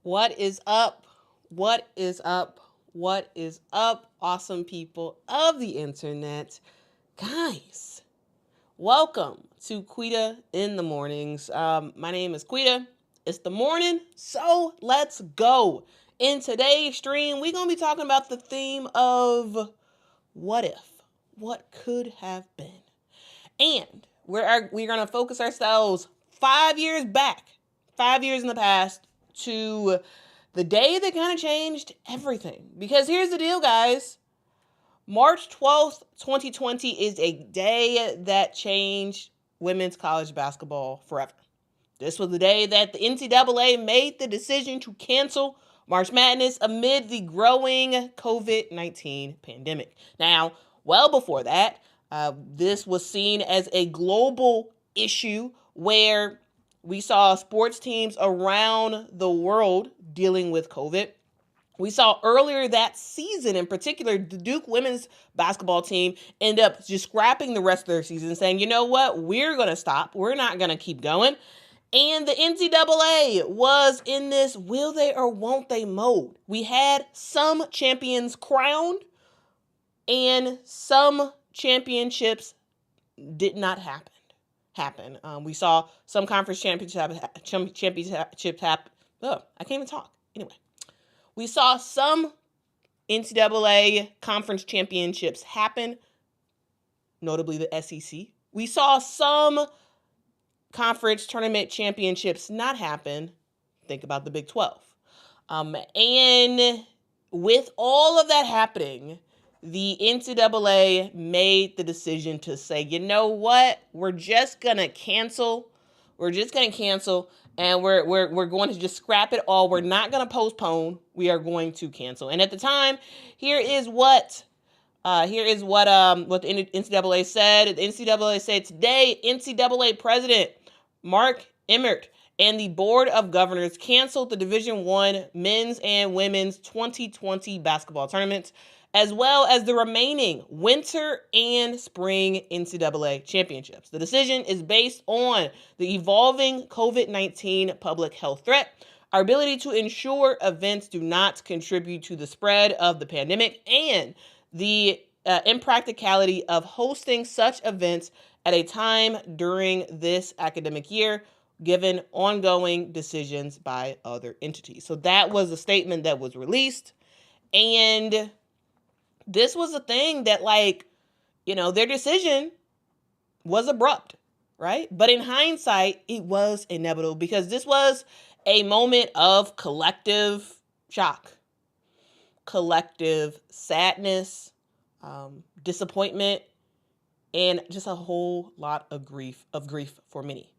What is up? What is up? What is up, awesome people of the internet? Guys, welcome to Quita in the mornings. My name is Quita. It's the morning, so let's go. In today's stream, we're going to be talking about the theme of what if? What could have been? And we're going to focus ourselves 5 years back, 5 years in the past, to the day that kind of changed everything. Because here's the deal, guys. March 12th, 2020 is a day that changed women's college basketball forever. This was the day that the NCAA made the decision to cancel March Madness amid the growing COVID-19 pandemic. Now, well before that, this was seen as a global issue where we saw sports teams around the world dealing with COVID. We saw earlier that season, in particular, the Duke women's basketball team end up just scrapping the rest of their season, saying, you know what, we're going to stop. We're not going to keep going. And the NCAA was in this will they or won't they mode. We had some champions crowned and some championships did not happen. We saw some conference championships happen. Oh, I can't even talk. Anyway, we saw some NCAA conference championships happen, notably the SEC. We saw some conference tournament championships not happen. Think about the Big 12. And with all of that happening, the NCAA made the decision to say, you know what, we're just going to cancel. And we're going to just scrap it all. We're not going to postpone. We are going to cancel. And at the time, here is what the NCAA said. The NCAA said today, NCAA President Mark Emmert and the Board of Governors canceled the Division I men's and women's 2020 basketball tournaments, as well as the remaining winter and spring NCAA championships. The decision is based on the evolving COVID-19 public health threat, our ability to ensure events do not contribute to the spread of the pandemic, and the impracticality of hosting such events at a time during this academic year, given ongoing decisions by other entities. So that was a statement that was released, and this was a thing that, their decision was abrupt, right? But in hindsight, it was inevitable because this was a moment of collective shock, collective sadness, disappointment, and just a whole lot of grief for many.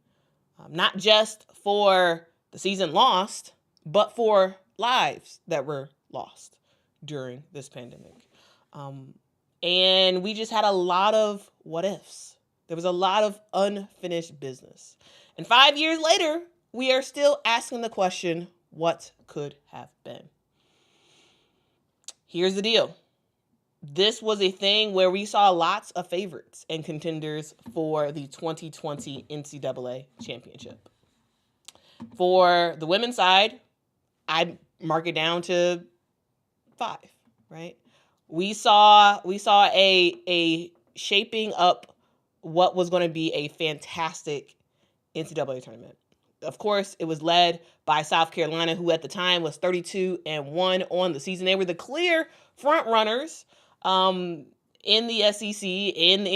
Not just for the season lost, but for lives that were lost during this pandemic. And we just had a lot of what ifs. There was a lot of unfinished business. And 5 years later, we are still asking the question, what could have been? Here's the deal. This was a thing where we saw lots of favorites and contenders for the 2020 NCAA championship. For the women's side, I mark it down to 5, right? We saw a shaping up what was going to be a fantastic NCAA tournament. Of course, it was led by South Carolina, who at the time was 32-1 on the season. They were the clear front runners in the SEC, in the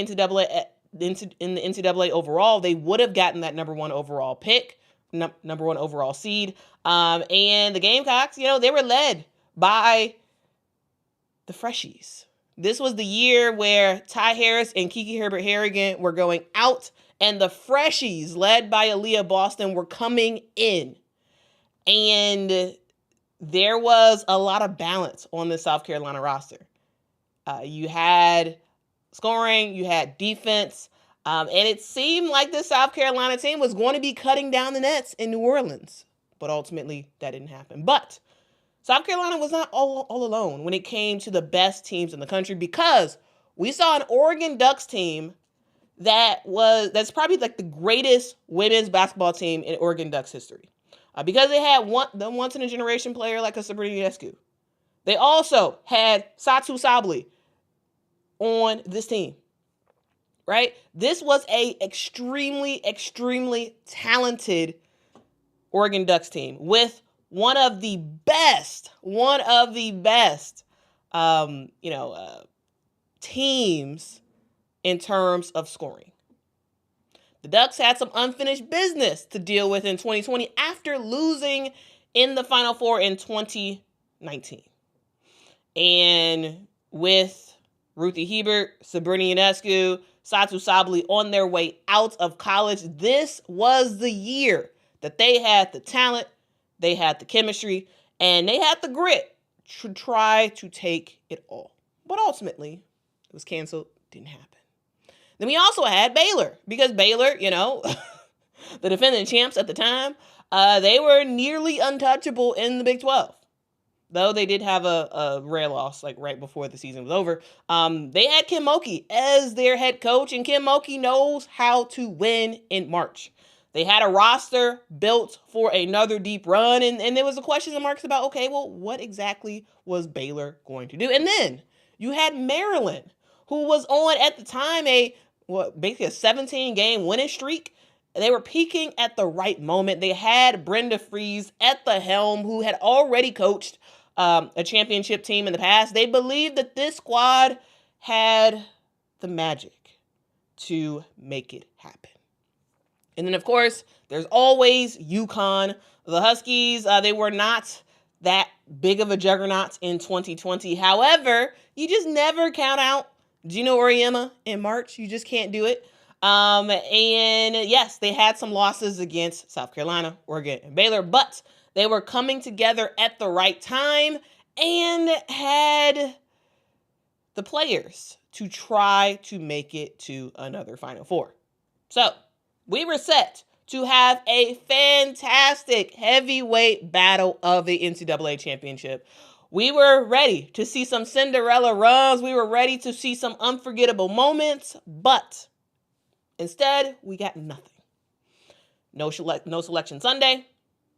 NCAA overall. They would have gotten that number one overall pick, number one overall seed. And the Gamecocks, they were led by the freshies. This was the year where Ty Harris and Kiki Herbert-Harrigan were going out, and the freshies, led by Aaliyah Boston, were coming in. And there was a lot of balance on the South Carolina roster. You had scoring, you had defense, and it seemed like the South Carolina team was going to be cutting down the nets in New Orleans. But ultimately, that didn't happen. But South Carolina was not all alone when it came to the best teams in the country, because we saw an Oregon Ducks team that's probably like the greatest women's basketball team in Oregon Ducks history. because they had the once-in-a-generation player like a Sabrina Ionescu. They also had Satu Sabli on this team, right? This was a extremely, extremely talented Oregon Ducks team with one of the best teams in terms of scoring. The Ducks had some unfinished business to deal with in 2020 after losing in the Final Four in 2019. And with Ruthie Hebert, Sabrina Ionescu, Satu Sabli on their way out of college, this was the year that they had the talent, they had the chemistry, and they had the grit to try to take it all. But ultimately, it was canceled, didn't happen. Then we also had Baylor, because Baylor, the defending champs at the time, they were nearly untouchable in the Big 12. Though they did have a rare loss, like right before the season was over. They had Kim Mulkey as their head coach, and Kim Mulkey knows how to win in March. They had a roster built for another deep run, and there was a question marks about, okay, well, what exactly was Baylor going to do? And then you had Maryland, who was on, at the time, basically a 17-game winning streak. They were peaking at the right moment. They had Brenda Fries at the helm, who had already coached a championship team in the past. They believed that this squad had the magic to make it happen. And then, of course, there's always UConn. The Huskies, they were not that big of a juggernaut in 2020. However, you just never count out Gino Auriemma in March. You just can't do it. And yes, they had some losses against South Carolina, Oregon, and Baylor, but they were coming together at the right time and had the players to try to make it to another Final Four. So we were set to have a fantastic heavyweight battle of the NCAA championship. We were ready to see some Cinderella runs. We were ready to see some unforgettable moments, but instead, we got nothing. No Selection Sunday,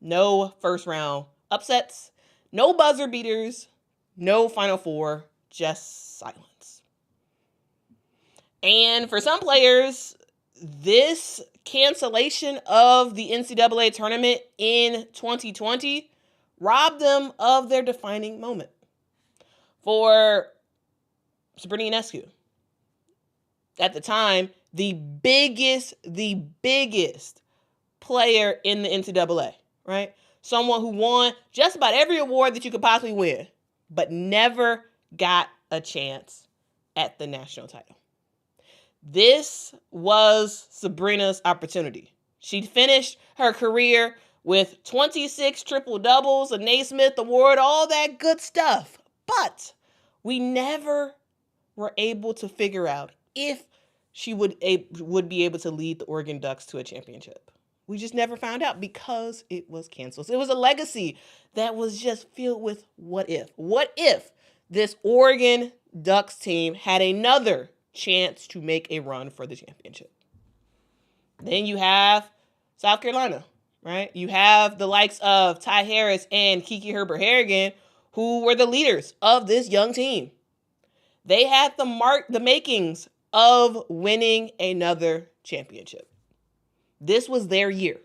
no first round upsets, no buzzer beaters, no Final Four, just silence. And for some players, this cancellation of the NCAA tournament in 2020 robbed them of their defining moment. For Sabrina Ionescu, at the time, the biggest player in the NCAA, right? Someone who won just about every award that you could possibly win, but never got a chance at the national title. This was Sabrina's opportunity. She'd finished her career with 26 triple-doubles, a Naismith Award, all that good stuff. But we never were able to figure out if she would be able to lead the Oregon Ducks to a championship. We just never found out because it was canceled. So it was a legacy that was just filled with what if. What if this Oregon Ducks team had another chance to make a run for the championship? Then you have South Carolina, right? You have the likes of Ty Harris and Kiki Herbert-Harrigan, who were the leaders of this young team. They had the makings of winning another championship. This was their year,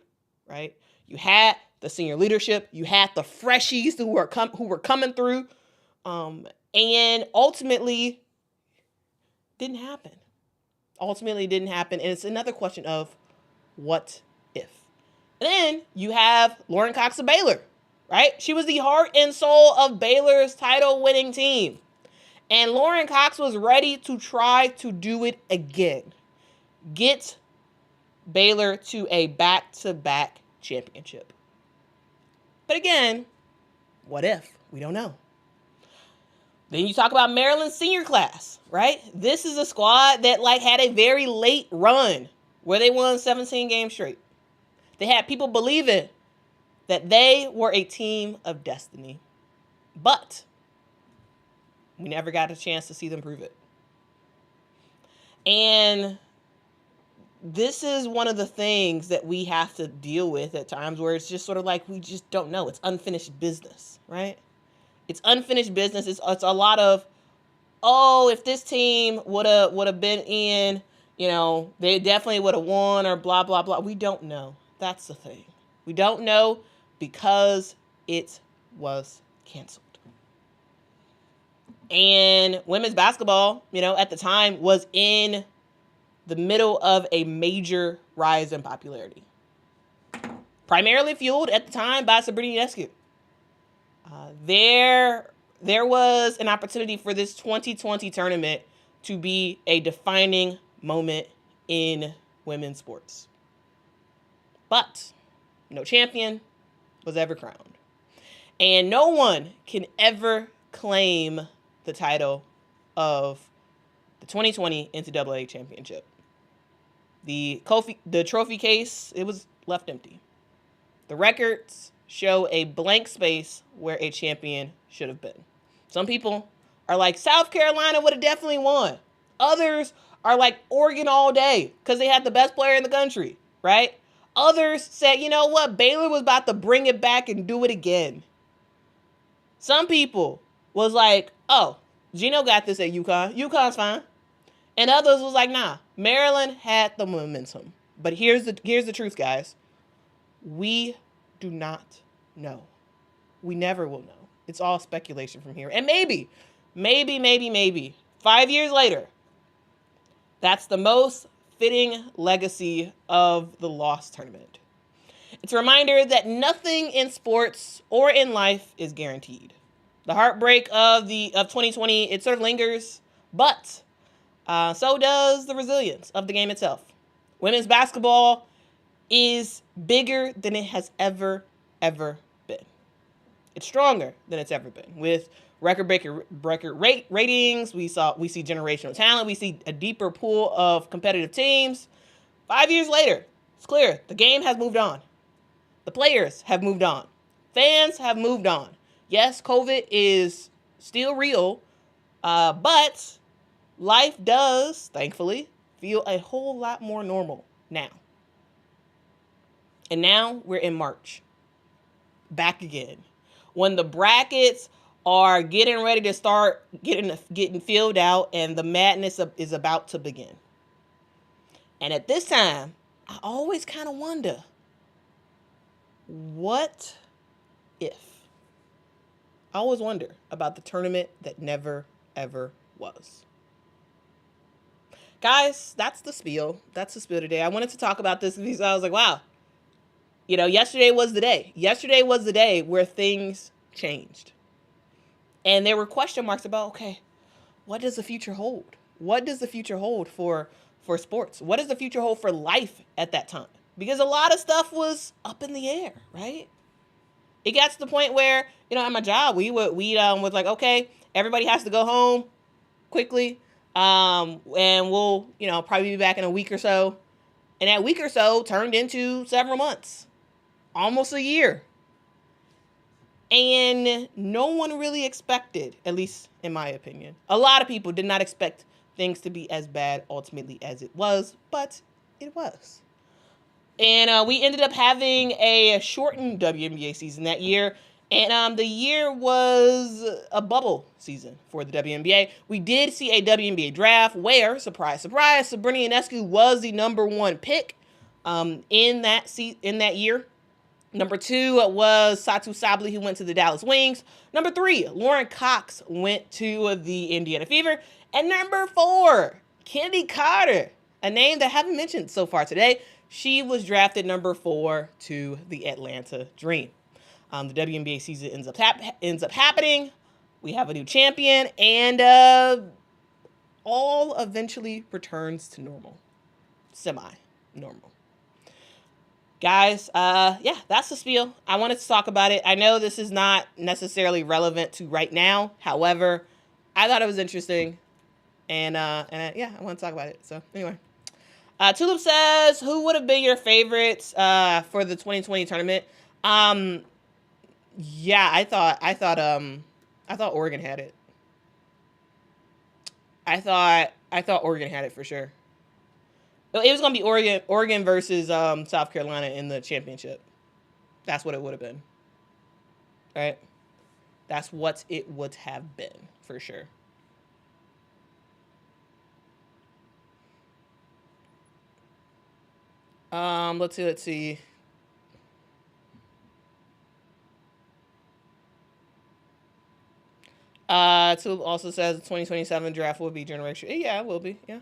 right? You had the senior leadership, you had the freshies who were coming through, and ultimately didn't happen. And it's another question of what if. And then you have Lauren Cox of Baylor, right? She was the heart and soul of Baylor's title-winning team. And Lauren Cox was ready to try to do it again. Get Baylor to a back-to-back championship. But again, what if? We don't know. Then you talk about Maryland's senior class, right? This is a squad that had a very late run where they won 17 games straight. They had people believing that they were a team of destiny. But we never got a chance to see them prove it. And this is one of the things that we have to deal with at times, where it's just sort of like we just don't know. It's unfinished business, right? It's unfinished business. It's a lot of, oh, if this team would have been in, they definitely would have won, or blah blah blah. We don't know. That's the thing. We don't know because it was canceled. And women's basketball, at the time was in the middle of a major rise in popularity, primarily fueled at the time by Sabrina Ionescu. There was an opportunity for this 2020 tournament to be a defining moment in women's sports. But no champion was ever crowned. And no one can ever claim the title of the 2020 NCAA championship. The trophy case, it was left empty. The records show a blank space where a champion should have been. Some people are like, South Carolina would have definitely won. Others are like Oregon all day because they had the best player in the country, right? Others said, you know what? Baylor was about to bring it back and do it again. Some people was like, oh, Gino got this at UConn. UConn's fine. And others was like, nah, Maryland had the momentum. But here's the truth, guys. We do not know. We never will know. It's all speculation from here. And maybe, 5 years later, that's the most fitting legacy of the lost tournament. It's a reminder that nothing in sports or in life is guaranteed. The heartbreak of 2020, it sort of lingers, but so does the resilience of the game itself. Women's basketball is bigger than it has ever been. It's stronger than it's ever been. With record ratings, we see generational talent. We see a deeper pool of competitive teams. 5 years later, it's clear the game has moved on. The players have moved on. Fans have moved on. Yes, COVID is still real, but life does, thankfully, feel a whole lot more normal now. And now we're in March. Back again. When the brackets are getting ready to start getting filled out and the madness is about to begin. And at this time, I always kind of wonder, what if? I always wonder about the tournament that never, ever was. Guys, that's the spiel. That's the spiel today. I wanted to talk about this because I was like, wow. Yesterday was the day. Yesterday was the day where things changed. And there were question marks about, okay, what does the future hold? What does the future hold for sports? What does the future hold for life at that time? Because a lot of stuff was up in the air, right? It got to the point where, at my job, we was like, okay, everybody has to go home quickly. And we'll, probably be back in a week or so. And that week or so turned into several months, almost a year. And no one really expected, at least in my opinion, a lot of people did not expect things to be as bad ultimately as it was, but it was. And we ended up having a shortened WNBA season that year. And the year was a bubble season for the WNBA. We did see a WNBA draft where, surprise, surprise, Sabrina Ionescu was the number one pick in that year. Number 2 was Satu Sabally, who went to the Dallas Wings. Number 3, Lauren Cox went to the Indiana Fever. And number 4, Kennedy Carter, a name that I haven't mentioned so far today. She was drafted number 4 to the Atlanta Dream. The WNBA season ends up happening. We have a new champion, and all eventually returns to normal. Semi-normal. Guys, that's the spiel. I wanted to talk about it. I know this is not necessarily relevant to right now. However, I thought it was interesting, and I want to talk about it. So anyway, Tulip says, who would have been your favorites for the 2020 tournament? I thought Oregon had it. I thought Oregon had it for sure. It was gonna be Oregon versus South Carolina in the championship. That's what it would have been, right? That's what it would have been for sure. Let's see. Two also says the 2027 draft will be generational. Yeah, it will be. Yeah.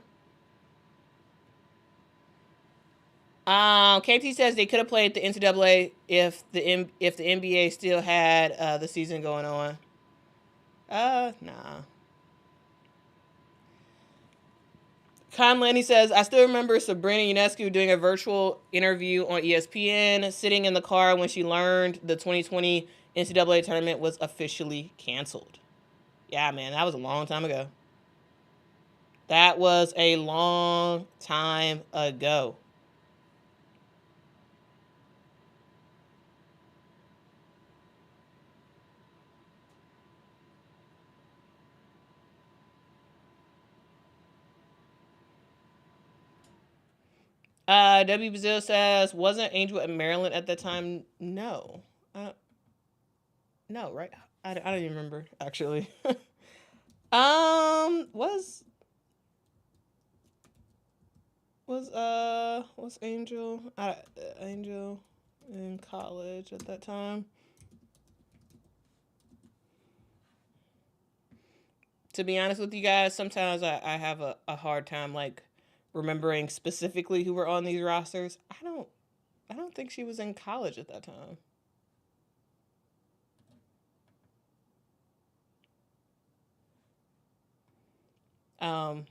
KT says they could have played the NCAA if the NBA still had the season going on. Nah. Con Lanny says, I still remember Sabrina Ionescu doing a virtual interview on ESPN, sitting in the car when she learned the 2020 NCAA tournament was officially canceled. Yeah, man, that was a long time ago. That was a long time ago. W. Brazil says, wasn't Angel at Maryland at that time? No. No, right? I don't even remember, actually. Was Angel Angel in college at that time? To be honest with you guys, sometimes I have a hard time like remembering specifically who were on these rosters. I don't think she was in college at that time. Um,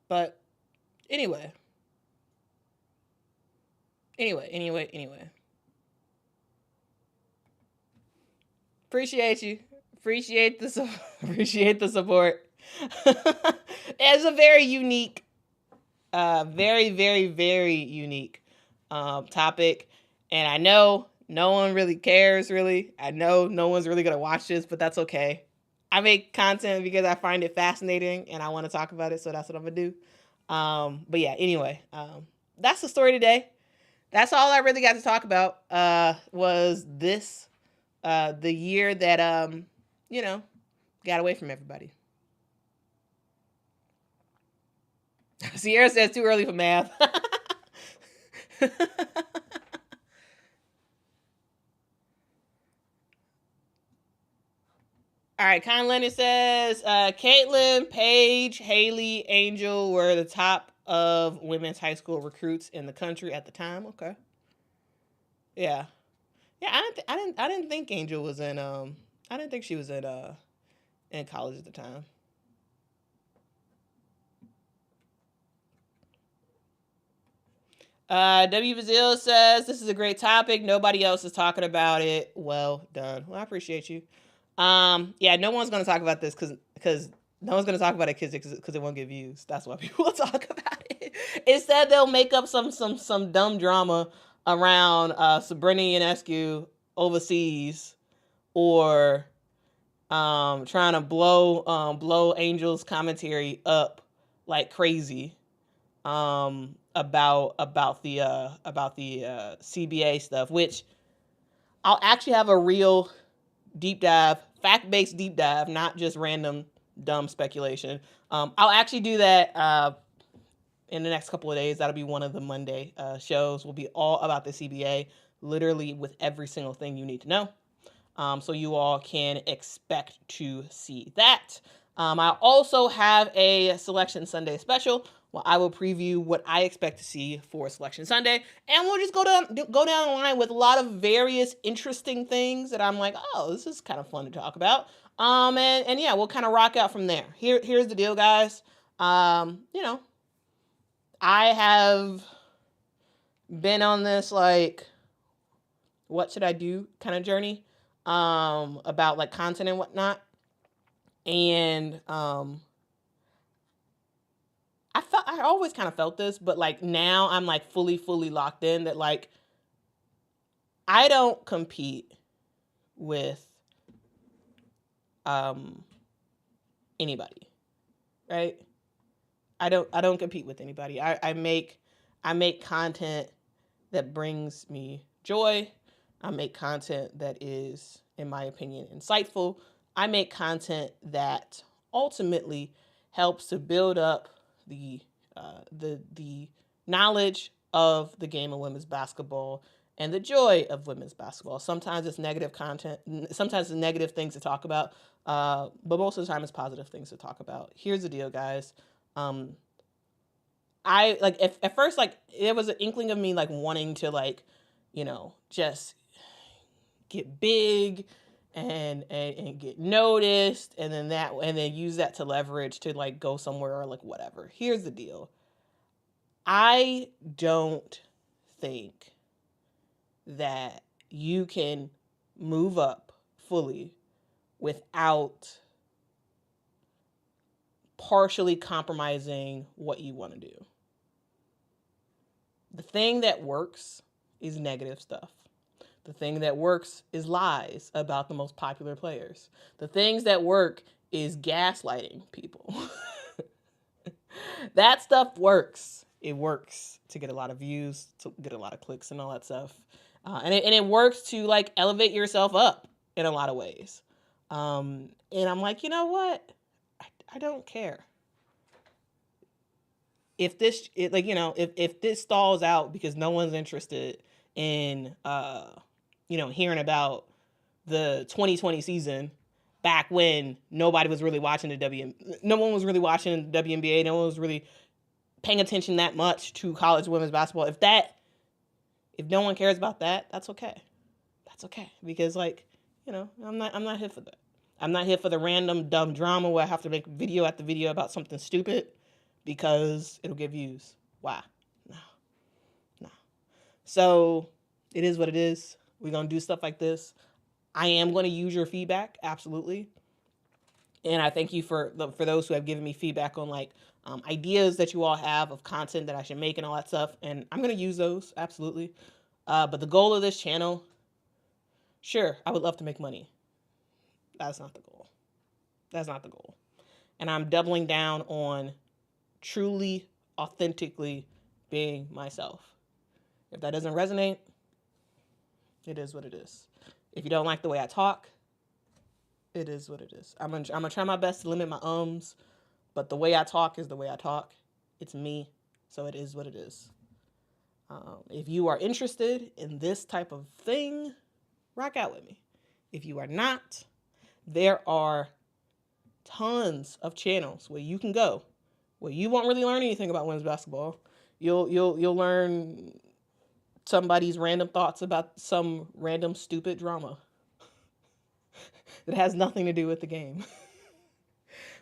but anyway, anyway. Appreciate you. Appreciate the appreciate the support. It's a very unique, very unique topic, and I know no one really cares. Really, I know no one's really gonna watch this, but that's okay. I make content because I find it fascinating and I want to talk about it, so that's what I'm gonna do. But yeah, anyway, that's the story today. That's all I really got to talk about. Was this the year that got away from everybody. Sierra says too early for math. All right, Con Lennon says Caitlin, Paige, Haley, Angel were the top of women's high school recruits in the country at the time. Okay. Yeah. Yeah, I didn't think Angel was in I didn't think she was in college at the time. W. Brazil says this is a great topic. Nobody else is talking about it. Well done. Well, I appreciate you. Yeah, no one's gonna talk about this because no one's gonna talk about it because it won't get views. That's why people will talk about it. Instead, they'll make up some dumb drama around Sabrina Ionescu overseas or trying to blow Angel's commentary up like crazy about the CBA stuff, which I'll actually have a real deep dive, fact-based deep dive, not just random dumb speculation. I'll actually do that in the next couple of days. That'll be one of the Monday shows. Will be all about the CBA, literally with every single thing you need to know. So you all can expect to see that. I also have a Selection Sunday special where I will preview what I expect to see for Selection Sunday, and we'll just go down the line with a lot of various interesting things that I'm like, oh, this is kind of fun to talk about. And yeah, we'll kind of rock out from there. Here's the deal, guys. I have been on this like, what should I do kind of journey about like content and whatnot. And I always kind of felt this, but like now I'm like fully locked in that like I don't compete with anybody, right? I don't compete with anybody. I make content that brings me joy. I make content that is, in my opinion, insightful. I make content that ultimately helps to build up the knowledge of the game of women's basketball and the joy of women's basketball. Sometimes it's negative content. Sometimes it's negative things to talk about, but most of the time it's positive things to talk about. Here's the deal, guys. I like at first, like, there was an inkling of me like wanting to, like, just get big and get noticed, and then use that to leverage to like go somewhere or like whatever. Here's the deal. I don't think that you can move up fully without partially compromising what you want to do. The thing that works is negative stuff. The thing that works is lies about the most popular players. The things that work is gaslighting people. That stuff works. It works to get a lot of views, to get a lot of clicks and all that stuff. And it works to like elevate yourself up in a lot of ways. And I'm like, you know what? I don't care. If this, if this stalls out because no one's interested in, hearing about the 2020 season back when nobody was really watching no one was really watching the WNBA, no one was really paying attention that much to college women's basketball. If no one cares about that, that's okay. That's okay. Because I'm not here for that. I'm not here for the random dumb drama where I have to make video after video about something stupid because it'll get views. Why? No. So it is what it is. We're going to do stuff like this. I am going to use your feedback. Absolutely. And I thank you for those who have given me feedback on ideas that you all have of content that I should make and all that stuff. And I'm going to use those. Absolutely. But the goal of this channel, sure, I would love to make money. That's not the goal. That's not the goal. And I'm doubling down on truly, authentically being myself. If that doesn't resonate, it is what it is. If you don't like the way I talk, it is what it is. I'm gonna try my best to limit my ums, but the way I talk is the way I talk. It's me, so it is what it is. If you are interested in this type of thing, rock out with me. If you are not, there are tons of channels where you can go, where you won't really learn anything about women's basketball. You'll learn somebody's random thoughts about some random stupid drama that has nothing to do with the game.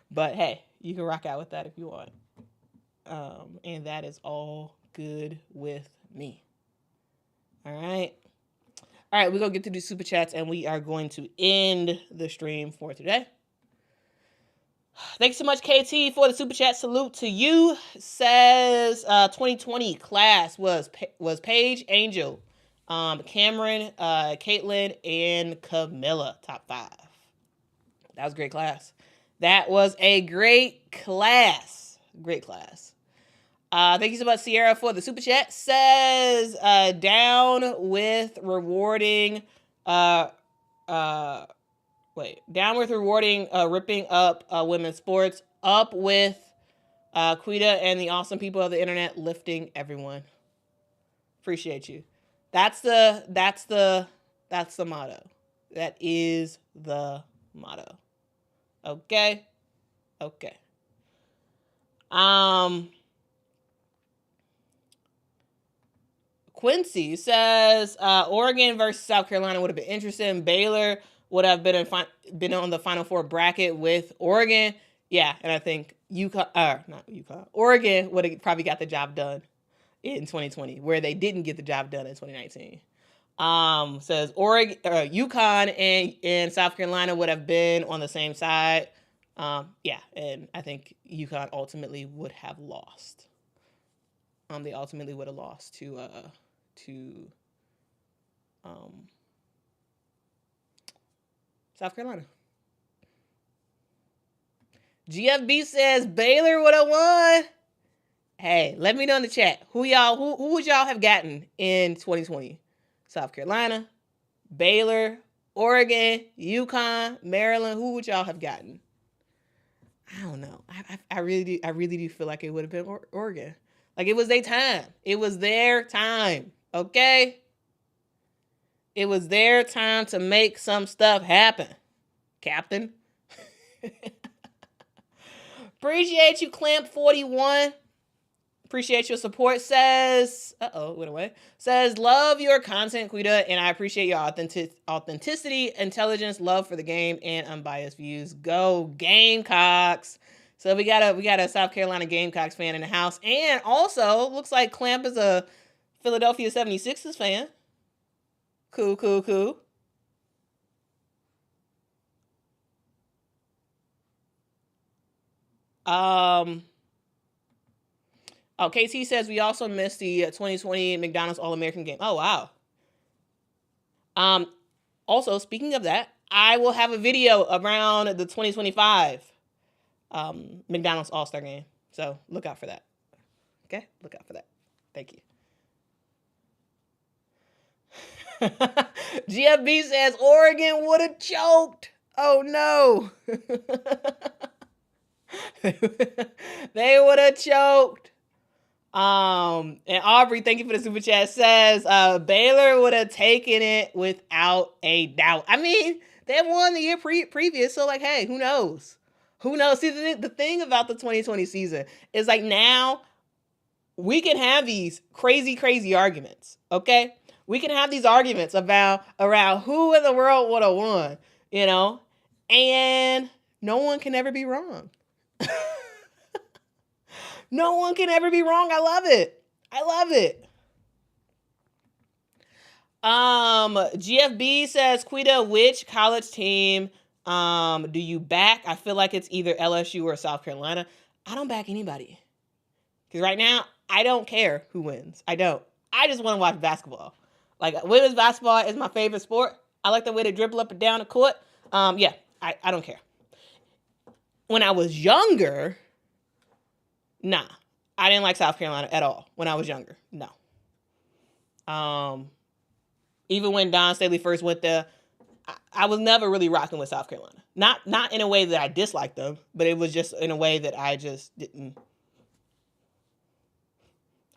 But hey, you can rock out with that if you want. And that is all good with me. All right. We're going to get to do super chats and we are going to end the stream for today. Thanks so much, KT, for the super chat. Salute to you. Says 2020 class was Paige, Angel, Cameron, Caitlin, and Camilla. Top 5. That was a great class. That was a great class. Great class. Thank you so much, Sierra, for the super chat. Says down with rewarding ripping up women's sports, up with Quita and the awesome people of the internet lifting everyone. Appreciate you. That's the motto. That is the motto. Okay. Quincy says Oregon versus South Carolina would have been interesting. Baylor would have been on the Final Four bracket with Oregon. Yeah, and I think Oregon would have probably got the job done in 2020, where they didn't get the job done in 2019. Says Oregon, UConn and South Carolina would have been on the same side. Yeah, and I think UConn ultimately would have lost. They ultimately would have lost to South Carolina. GFB says Baylor would have won. Hey, let me know in the chat. Who would y'all have gotten in 2020? South Carolina, Baylor, Oregon, UConn, Maryland. Who would y'all have gotten? I don't know. I really do feel like it would have been Oregon. Like, it was their time. It was their time. Okay? It was their time to make some stuff happen, Captain. Appreciate you, Clamp41. Appreciate your support. Says, went away. Says, love your content, Quita, and I appreciate your authenticity, intelligence, love for the game, and unbiased views. Go Gamecocks! So we got a South Carolina Gamecocks fan in the house, and also looks like Clamp is a Philadelphia 76ers fan. Cool. KT says we also missed the 2020 McDonald's All-American game. Oh, wow. Also, speaking of that, I will have a video around the 2025 McDonald's All-Star game. So look out for that. Okay? Look out for that. Thank you. GFB says Oregon would have choked. Oh, no. They would have choked. And Aubrey, thank you for the super chat, says Baylor would have taken it without a doubt. I mean, they won the year previous, so like, hey, who knows? See, the thing about the 2020 season is like, now we can have these crazy arguments, okay? We can have these arguments around who in the world would have won, you know? And no one can ever be wrong. No one can ever be wrong. I love it. GFB says, Quita, which college team do you back? I feel like it's either LSU or South Carolina. I don't back anybody. Because right now, I don't care who wins. I don't. I just want to watch basketball. Like, women's basketball is my favorite sport. I like the way they dribble up and down the court. Yeah, I don't care. When I was younger, nah, I didn't like South Carolina at all when I was younger. No. Even when Don Staley first went there, I was never really rocking with South Carolina. Not in a way that I disliked them, but it was just in a way that I just didn't.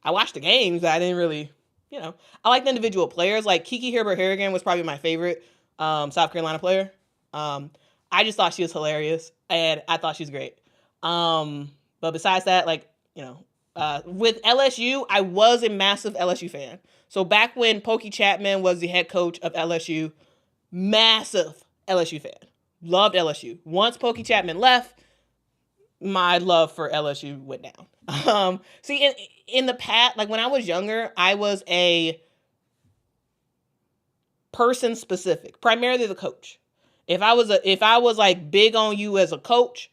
I watched the games, but I didn't really, I liked the individual players. Like Kiki Herbert-Harrigan was probably my favorite South Carolina player. I just thought she was hilarious, and I thought she was great. But besides that, with LSU, I was a massive LSU fan. So back when Pokey Chapman was the head coach of LSU, massive LSU fan. Loved LSU. Once Pokey Chapman left, my love for LSU went down. See, in the past, like when I was younger, I was a person specific, primarily the coach. If I was like big on you as a coach,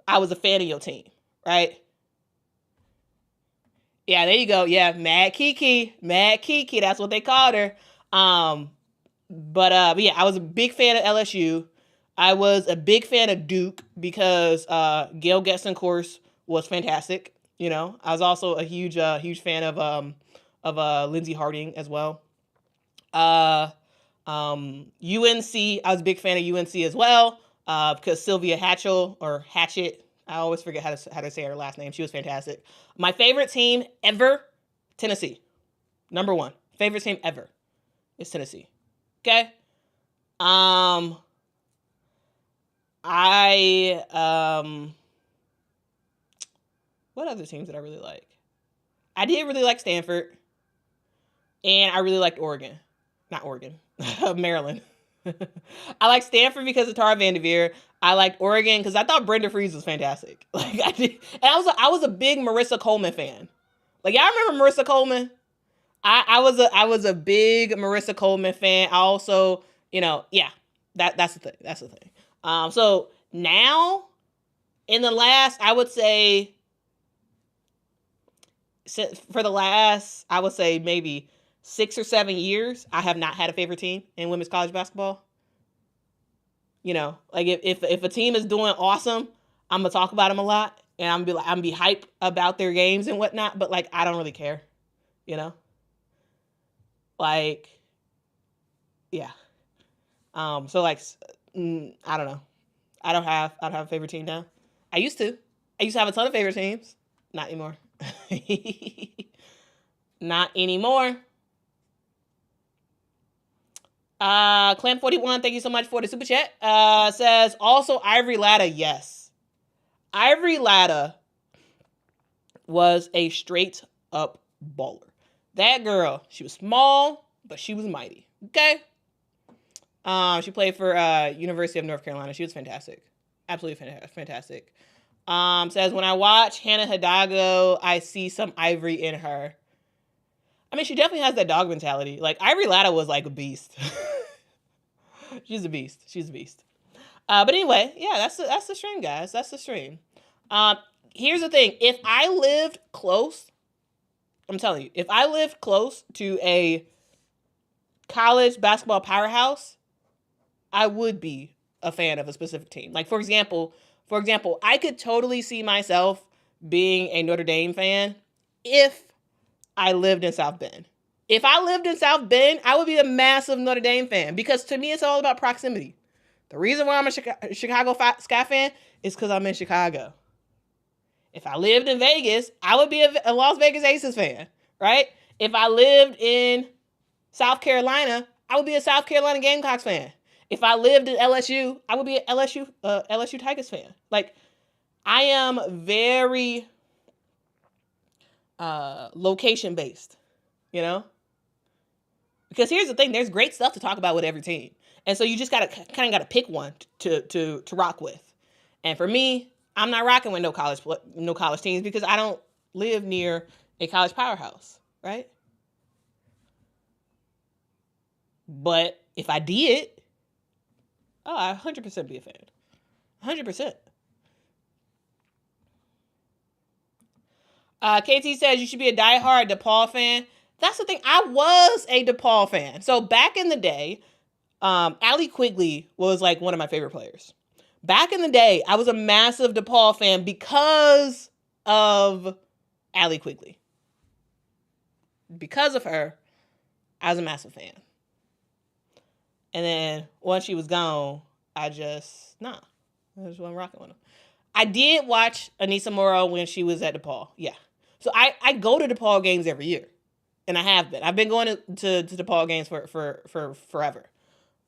I was a fan of your team, right? Yeah, there you go. Yeah, Mad Kiki, that's what they called her. But yeah, I was a big fan of LSU. I was a big fan of Duke because Gail Getson course was fantastic. I was also a huge fan of Lindsey Harding as well. UNC, I was a big fan of UNC as well because Sylvia Hatchett, I always forget how to say her last name. She was fantastic. My favorite team ever, Tennessee. Number one. Favorite team ever is Tennessee. Okay? What other teams did I really like? I did really like Stanford. And I really liked Oregon. Not Oregon. Maryland. I liked Stanford because of Tara Vanderveer. I liked Oregon because I thought Brenda Frese was fantastic. Like I did, and I was a big Marissa Coleman fan. Like y'all remember Marissa Coleman? I was a big Marissa Coleman fan. I also, yeah, that's the thing. That's the thing. So now, in the last, I would say, for the last, I would say maybe 6 or 7 years, I have not had a favorite team in women's college basketball. Like if a team is doing awesome, I'm gonna talk about them a lot, and I'm be hype about their games and whatnot. But like, I don't really care, you know. Like, yeah. So like, I don't know. I don't have a favorite team now. I used to. I used to have a ton of favorite teams. Not anymore. Not anymore. Clan 41, thank you so much for the super chat. Says also Ivory Latta, yes. Ivory Latta was a straight up baller. That girl, she was small, but she was mighty. Okay. She played for University of North Carolina. She was fantastic. Absolutely fantastic. Says when I watch Hannah Hidalgo, I see some Ivory in her. I mean, she definitely has that dog mentality. Like, Ivory Latta was like a beast. She's a beast. She's a beast. But anyway, yeah, that's the stream, guys. That's the stream. Here's the thing. If I lived close, I'm telling you, if I lived close to a college basketball powerhouse, I would be a fan of a specific team. Like, for example, I could totally see myself being a Notre Dame fan if I lived in South Bend. If I lived in South Bend, I would be a massive Notre Dame fan because to me, it's all about proximity. The reason why I'm a Chicago Sky fan is because I'm in Chicago. If I lived in Vegas, I would be a Las Vegas Aces fan, right? If I lived in South Carolina, I would be a South Carolina Gamecocks fan. If I lived in LSU, I would be an LSU Tigers fan. Like, I am very location based, you know? Because here's the thing, there's great stuff to talk about with every team. And so you just gotta pick one to rock with. And for me, I'm not rocking with no college teams because I don't live near a college powerhouse, right? But if I did, I 100% be a fan. 100%. KT says you should be a diehard DePaul fan. That's the thing. I was a DePaul fan. So back in the day, Allie Quigley was like one of my favorite players. Back in the day, I was a massive DePaul fan because of Allie Quigley. Because of her, I was a massive fan. And then once she was gone, I just wasn't rocking with them. I did watch Anissa Morrow when she was at DePaul. Yeah. So I go to DePaul games every year. And I have been. I've been going to DePaul games for forever.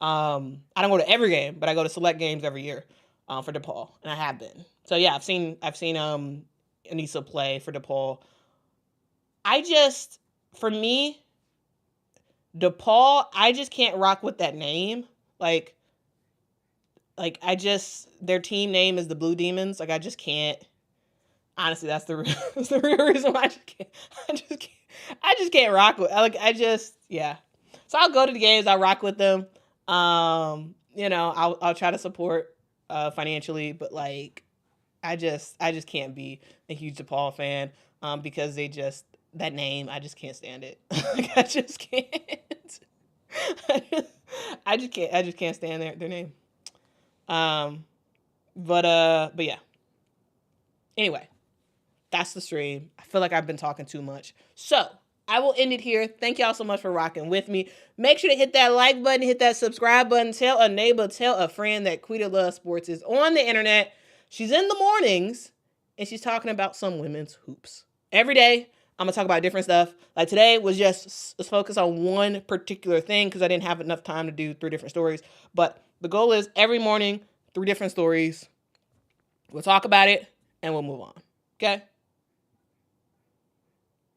I don't go to every game, but I go to select games every year for DePaul. And I have been. So yeah, I've seen Anissa play for DePaul. For me, DePaul, I just can't rock with that name. Like their team name is the Blue Demons. Like, I just can't. Honestly, that's the real reason why I just can't rock with. Yeah. So I'll go to the games. I'll rock with them. I'll try to support financially, but like, I just can't be a huge DePaul fan because that name, I just can't stand it. Like, I just can't. I just can't stand their name. But yeah. Anyway, that's the stream. I feel like I've been talking too much. So I will end it here. Thank y'all so much for rocking with me. Make sure to hit that like button, hit that subscribe button, tell a neighbor, tell a friend that Quita Loves Sports is on the internet. She's in the mornings and she's talking about some women's hoops. Every day, I'm going to talk about different stuff. Like today was just focus on one particular thing because I didn't have enough time to do 3 different stories. But the goal is every morning, 3 different stories. We'll talk about it and we'll move on. Okay?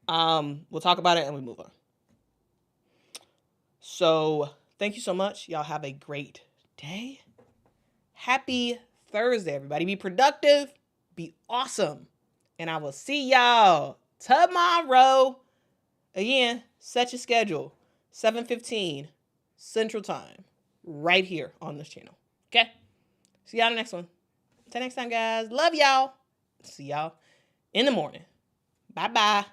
We'll talk about it and we move on. So thank you so much. Y'all have a great day. Happy Thursday, everybody. Be productive. Be awesome. And I will see y'all tomorrow. Again, set your schedule. 7:15 Central Time. Right here on this channel. Okay? See y'all in the next one. Until next time, guys. Love y'all. See y'all in the morning. Bye-bye.